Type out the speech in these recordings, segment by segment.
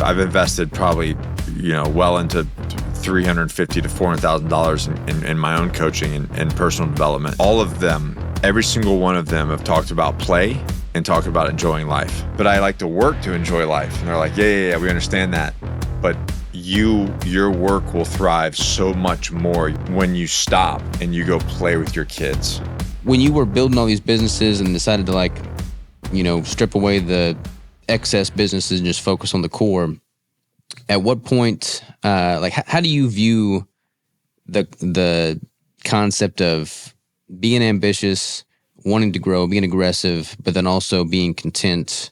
I've invested probably, well into $350,000 to $400,000 in my own coaching and personal development. All of them, every single one of them have talked about play and talked about enjoying life. But I like to work to enjoy life. And they're like, yeah, we understand that. But your work will thrive so much more when you stop and you go play with your kids. When you were building all these businesses and decided to strip away the excess businesses and just focus on the core, at what point, how do you view the concept of being ambitious, wanting to grow, being aggressive, but then also being content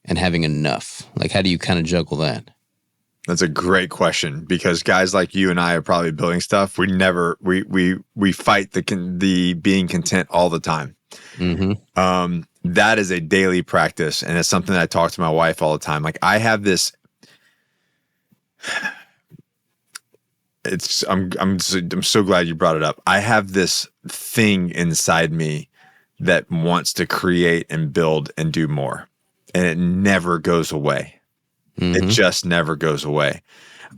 and having enough? How do you kind of juggle that? That's a great question, because guys like you and I are probably building stuff. We fight the being content all the time. Mm-hmm. That is a daily practice, and it's something that I talk to my wife all the time. I have this. I'm so glad you brought it up. I have this thing inside me that wants to create and build and do more, and it never goes away. Mm-hmm. It just never goes away.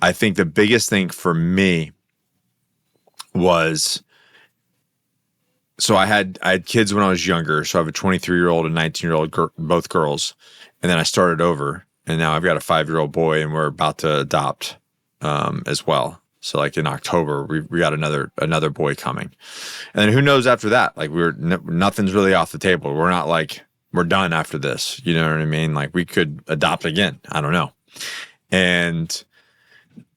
I think the biggest thing for me was, so I had kids when I was younger. So I have a 23-year-old and 19-year-old, both girls. And then I started over, and now I've got a 5-year-old boy, and we're about to adopt as well. So in October, we got another boy coming. And then who knows after that? Nothing's really off the table. We're not we're done after this. You know what I mean? We could adopt again. I don't know. And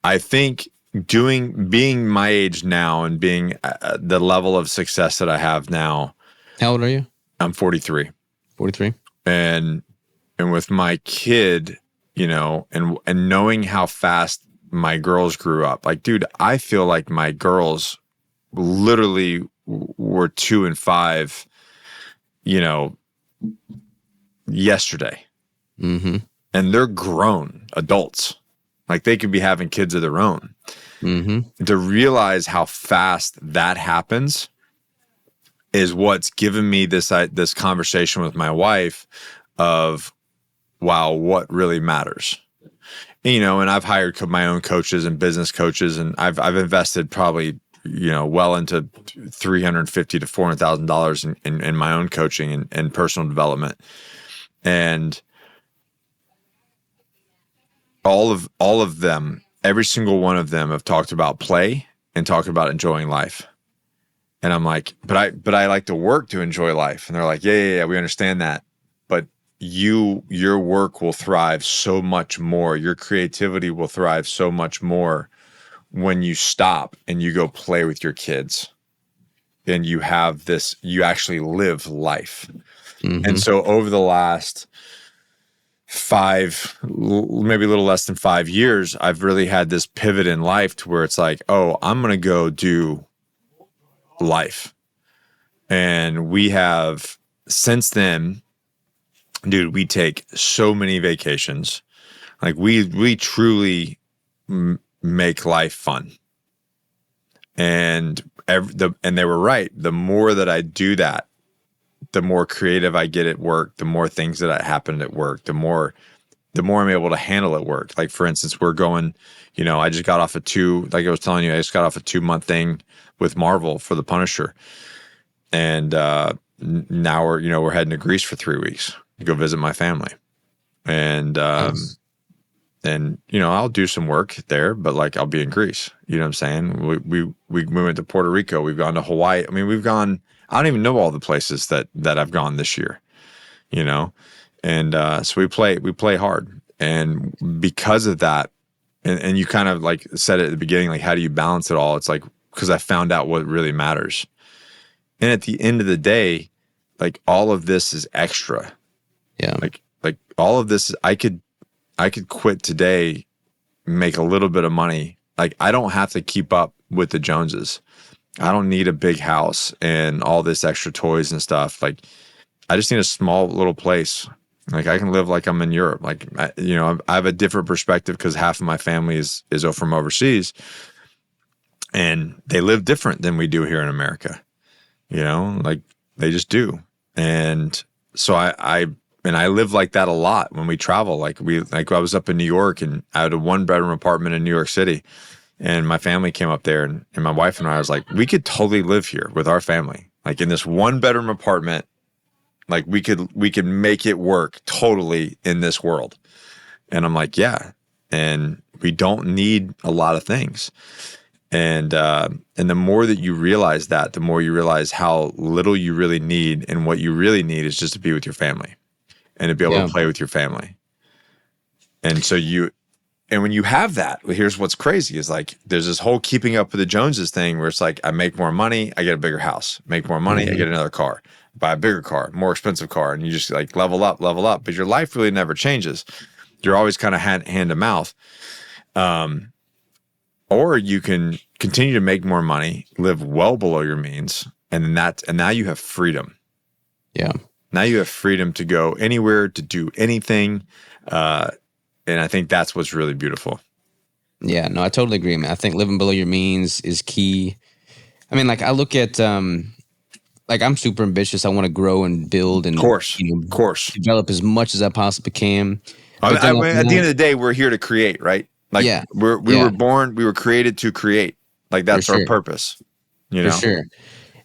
I think being my age now and being the level of success that I have now. How old are you? I'm 43. 43. And with my kid, and knowing how fast my girls grew up, dude, I feel like my girls literally were 2 and 5, yesterday. Mm-hmm. And they're grown adults. They could be having kids of their own. Mm-hmm. To realize how fast that happens is what's given me this conversation with my wife of, wow, what really matters. And I've hired my own coaches and business coaches, and I've invested probably, well into $350,000 to $400,000 in my own coaching and personal development. And all of them, every single one of them have talked about play and talked about enjoying life. And I'm like, but I like to work to enjoy life. And they're like, yeah, we understand that. But your work will thrive so much more. Your creativity will thrive so much more when you stop and you go play with your kids. And you actually live life. Mm-hmm. And so over the last 5, maybe a little less than 5 years, I've really had this pivot in life to where it's oh, I'm going to go do life. And we have, since then, dude, we take so many vacations. We truly make life fun. And they were right. The more that I do that, the more creative I get at work, the more things that happen at work, the more I'm able to handle at work. For instance, we're going, I just got off I was telling you, I just got off a 2-month thing with Marvel for the Punisher. And now we're heading to Greece for 3 weeks to go visit my family. And Nice. and I'll do some work there, but I'll be in Greece. You know what I'm saying? We went to Puerto Rico. We've gone to Hawaii. I mean, we've gone. I don't even know all the places that I've gone this year. And so we play hard, and because of that, and you kind of said it at the beginning, how do you balance it all? It's because I found out what really matters, and at the end of the day, all of this is extra. Yeah. Like all of this, I could quit today, make a little bit of money. I don't have to keep up with the Joneses. I don't need a big house and all this extra toys and stuff. I just need a small little place. I can live like I'm in Europe. I have a different perspective because half of my family is from overseas, and they live different than we do here in America. They just do. And so I live like that a lot when we travel. Like I was up in New York and I had a 1-bedroom apartment in New York City, and my family came up there, and my wife and I was like, we could totally live here with our family, like in this 1-bedroom apartment. Like we could make it work totally in this world. And I'm like, yeah. And we don't need a lot of things. And the more that you realize that, the more you realize how little you really need, and what you really need is just to be with your family and to be able to play with your family. And so and when you have that, here's what's crazy is like, there's this whole keeping up with the Joneses thing where it's like, I make more money, I get a bigger house, make more money, I get another car, buy a bigger car, more expensive car. And you just like level up, but your life really never changes. You're always kind of hand to mouth. Or you can continue to make more money, live well below your means. And now you have freedom. Yeah. Now you have freedom to go anywhere, to do anything. And I think that's what's really beautiful. Yeah, no, I totally agree, man. I think living below your means is key. I mean, like I look at, like I'm super ambitious. I want to grow and build and of course, develop as much as I possibly can. At the end of the day, we're here to create, right? Like we were created to create. Like that's our purpose, you know? For sure.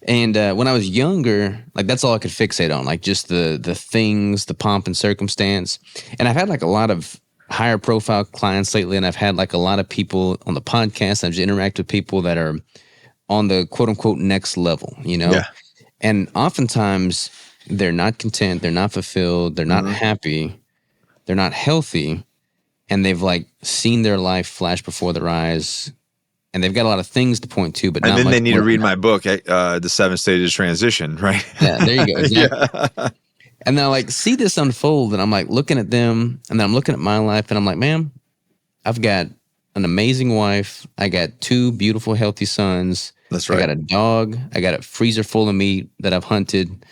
And when I was younger, like that's all I could fixate on, like just the things, the pomp and circumstance. And I've had like a lot of higher profile clients lately, and I've had like a lot of people on the podcast. I've just interacted with people that are on the quote unquote next level, you know? Yeah. And oftentimes they're not content, they're not fulfilled, they're not happy, they're not healthy, and they've like seen their life flash before their eyes. And they've got a lot of things to point to, but and then they need to read my book, The 7 Stages Transition, right? Yeah, there you go. Exactly. Yeah. And then I like see this unfold, and I'm like looking at them, and then I'm looking at my life, and I'm like, man, I've got an amazing wife. I got 2 beautiful, healthy sons. That's right. I got a dog. I got a freezer full of meat that I've hunted,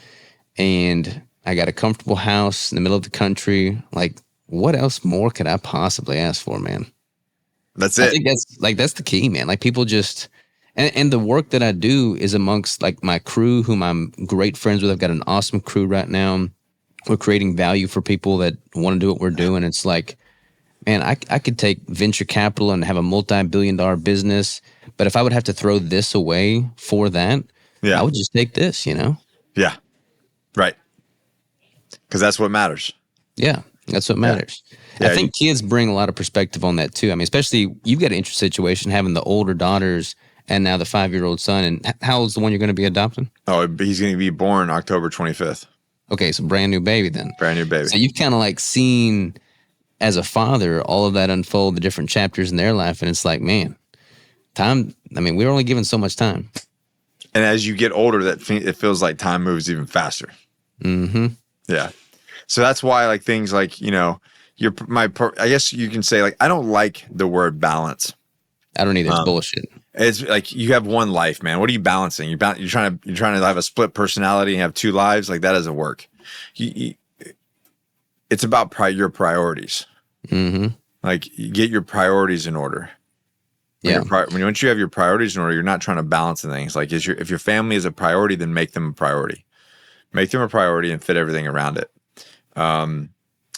and I got a comfortable house in the middle of the country. Like, what else more could I possibly ask for, man? That's it. I think that's the key, man. Like people just, and the work that I do is amongst like my crew, whom I'm great friends with. I've got an awesome crew right now. We're creating value for people that want to do what we're doing. It's like, man, I could take venture capital and have a multi-billion-dollar business, but if I would have to throw this away for that, I would just take this, you know? Yeah. Right. Because that's what matters. Yeah. That's what matters. Yeah, I think kids bring a lot of perspective on that too. I mean, especially you've got an interesting situation having the older daughters and now the 5-year-old son. And how old's the one you're going to be adopting? Oh, he's going to be born October 25th. Okay, so brand new baby then. Brand new baby. So you've kind of like seen as a father all of that unfold, the different chapters in their life, and it's like, man, time. I mean, we're only given so much time. And as you get older, it feels like time moves even faster. Mm-hmm. Yeah. So that's why, like things like, you know, I guess you can say, like, I don't like the word balance. I don't either. It's bullshit. It's like you have one life, man. What are you balancing? You're trying to have a split personality and have 2 lives. Like that doesn't work. It's about your priorities. Mm-hmm. Like you get your priorities in order. Once you have your priorities in order, you're not trying to balance the things. Like if your family is a priority, then make them a priority. Make them a priority and fit everything around it.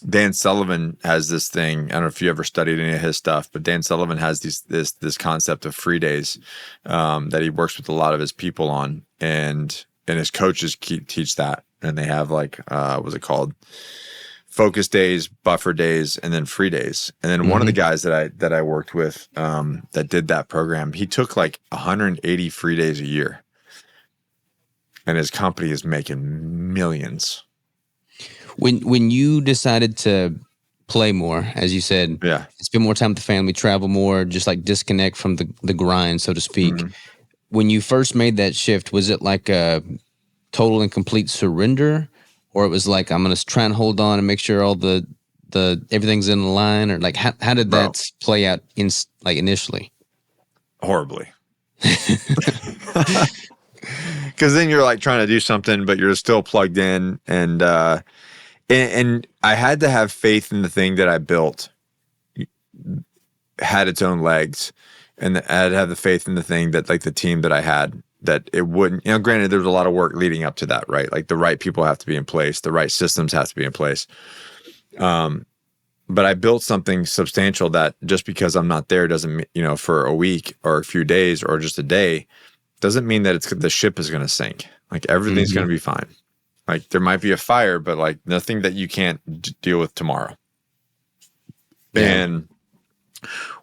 Dan Sullivan has this thing. I don't know if you ever studied any of his stuff, but Dan Sullivan has this concept of free days that he works with a lot of his people on, and his coaches teach that. And they have like what's it called? Focus days, buffer days, and then free days. And then one of the guys that I worked with that did that program, he took like 180 free days a year, and his company is making millions. When you decided to play more, as you said, spend more time with the family, travel more, just like disconnect from the grind, so to speak. Mm-hmm. When you first made that shift, was it like a total and complete surrender, or it was like I'm going to try and hold on and make sure all the everything's in line, or like how did that play out initially? Horribly. Because then you're like trying to do something, but you're still plugged in, and I had to have faith in the thing that I built had its own legs, and I had to have the faith in the thing that, like, the team that I had that it wouldn't, you know, granted there was a lot of work leading up to that, right? Like the right people have to be in place, the right systems have to be in place. But I built something substantial that just because I'm not there doesn't, you know, for a week or a few days or just a day, doesn't mean that the ship is going to sink. Like everything's going to be fine. Like there might be a fire, but like nothing that you can't deal with tomorrow. Yeah. And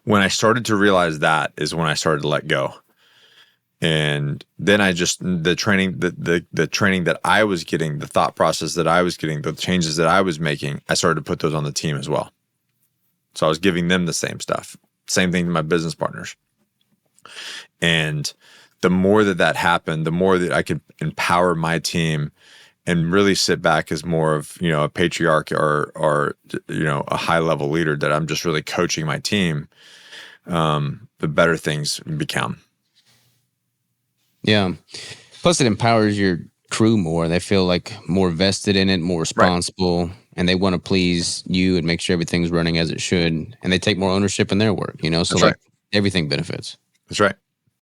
when I started to realize that is when I started to let go. And then I just, the training that I was getting, the thought process that I was getting, the changes that I was making, I started to put those on the team as well. So I was giving them the same stuff, same thing to my business partners. And the more that happened, the more that I could empower my team and really sit back as more of, you know, a patriarch or you know, a high level leader that I'm just really coaching my team, the better things become. Yeah. Plus it empowers your crew more. They feel like more vested in it, more responsible, right. And they want to please you and make sure everything's running as it should. And they take more ownership in their work, you know? So everything benefits. That's right.